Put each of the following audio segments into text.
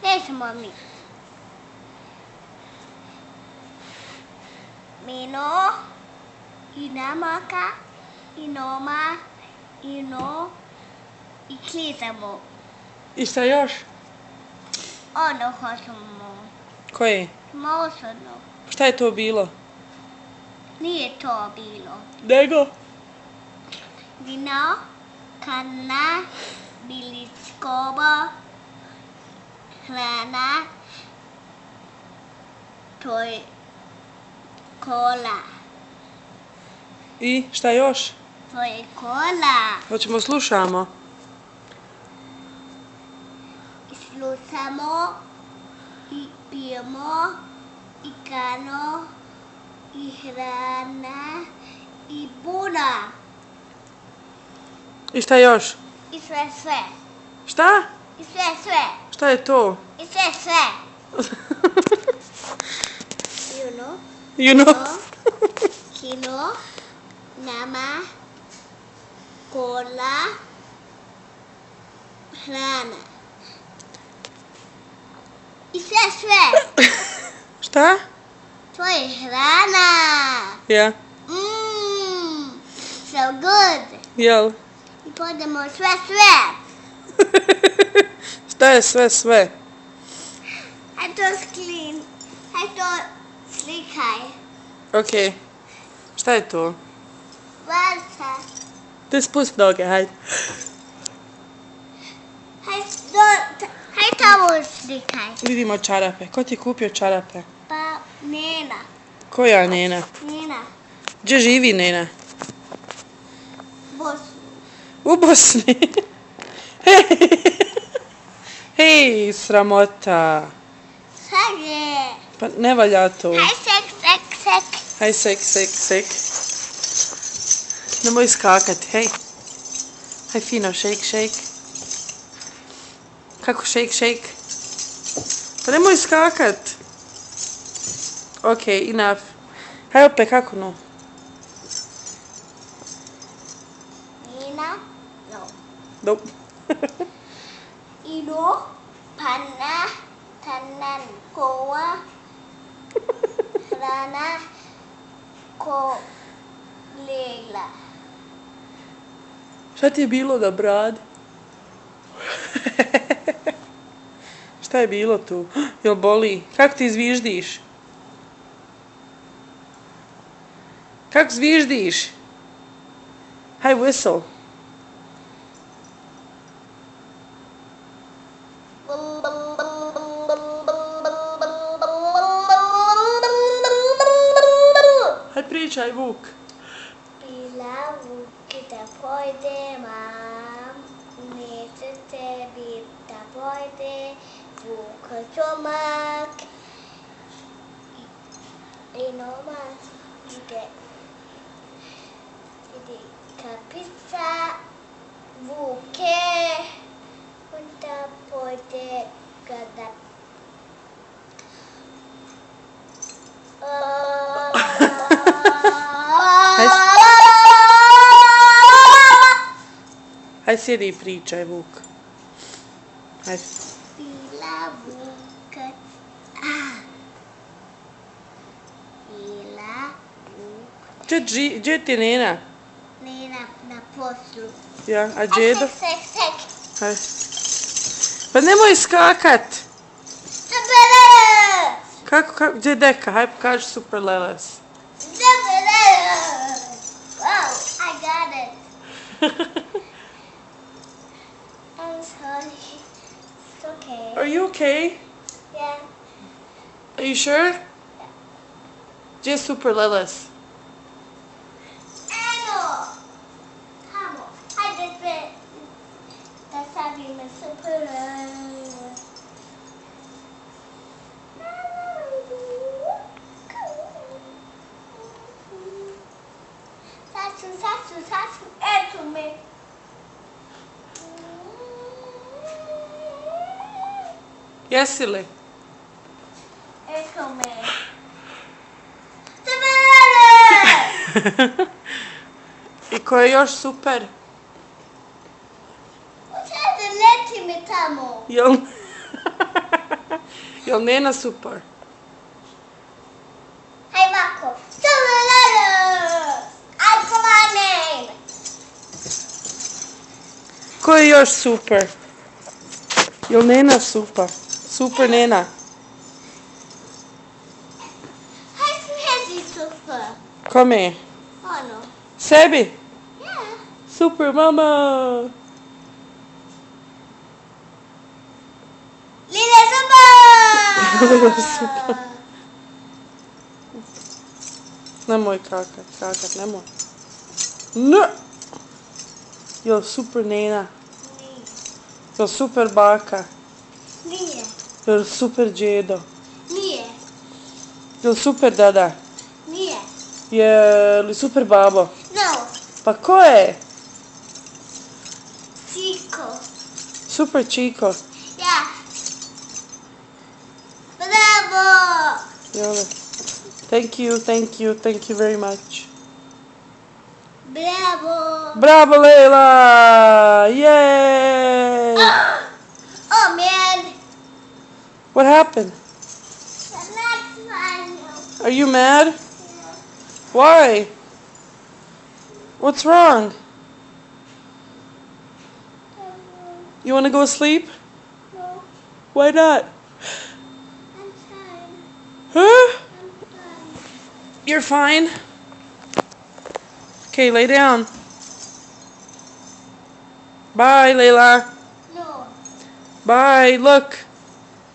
Here's mommy. Mino, Inamaka, Inoma, Ino, I klizamo. I šta još? Ono hoćemo. Koje? Mousano. Šta je to bilo? Nije to bilo. Nego? Vino, kana, biličkovo, hrana, to je kola. I šta još? To je kola. Hoćemo slušamo. I slušamo, i pijemo, i kano, i hrana, i buna. I šta još? I sve. Šta? I sve. Šta je to? I sve. You know? Kino, nama, kola, hrana. I sve. Šta? To je hrana. Ja. So good. Jel? I podemo sve. Šta je sve? Haj to clean. Haj to slikaj. Okej. Šta je to? Vaša. Ti spusti noge, hajde. Haj tamo slikaj. Vidimo čarape. Ko ti je kupio čarape? Pa Nena. Koja Nena? Nena. Gdje živi Nena? Bosnu. U Bosni. Hej, sramota. Sad je. Pa ne valja to. Haj sek. Haj sek. Nemoj skakat, hej. Haj fino, shake. Kako shake? Pa nemoj skakat. Okej, enough. Haj opet, kako no? Nena. No. Nope. Ino. Panna. Tanan. Koa. Hrana. Kolega. Šta ti je bilo da brad? Šta je bilo tu? Jel boli? Kako ti zviždiš? Kako zviždiš? Haj whistle. Haj pričaj, Vuk. Bila Vuki da pojde, mam, neće tebi da pojde, Vuk čomak. I nomak ide kapica, Vuke, da pojde kada. Haj sjedi i pričaj, Vuk. Hajde. Bila Vuka. Bila Vuka. Gdje ti je Nena? Nena na poslu. Ja, a djedo? Sek. Haj. Pa nemoj skakat! Zabere! Kako, gdje je deka? Haj pokaži super leles. Zabere! Wow, I got it. I'm sorry. It's okay. Are you okay? Yeah. Are you sure? Gdje je super leles? Eno! Tamo. Hajde sve da stavimo super. Saču. Eto me. Jesi li? Eto me. Zabere! I ko je još super? Hajde, leti me tamo. Jel? Jel Nena super? Hey, Marco. I call my name. Ko je još super? Jel Nena super? Super Nena. Hey, Fancy super. Kome? Ono. Sebi? Yeah. Super mama. Lila super. Lila super. Nemoj kakat, nemoj. Ne! Jel super Nena? Jel super baka? Nije. Jel super djedo? Nije. Jel super dada? Nije. Je li super babo? No. Pa ko je? Chico. Super Chico. Ja. Bravo. Jel? Thank you very much. Bravo. Bravo Leila! Yay! Oh man. What happened? The next one. Are you mad? Why? What's wrong? You want to go sleep? No. Why not? I'm fine. Huh? I'm fine. You're fine? Okay, lay down. Bye, Layla. No. Bye, look.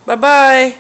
Bye-bye.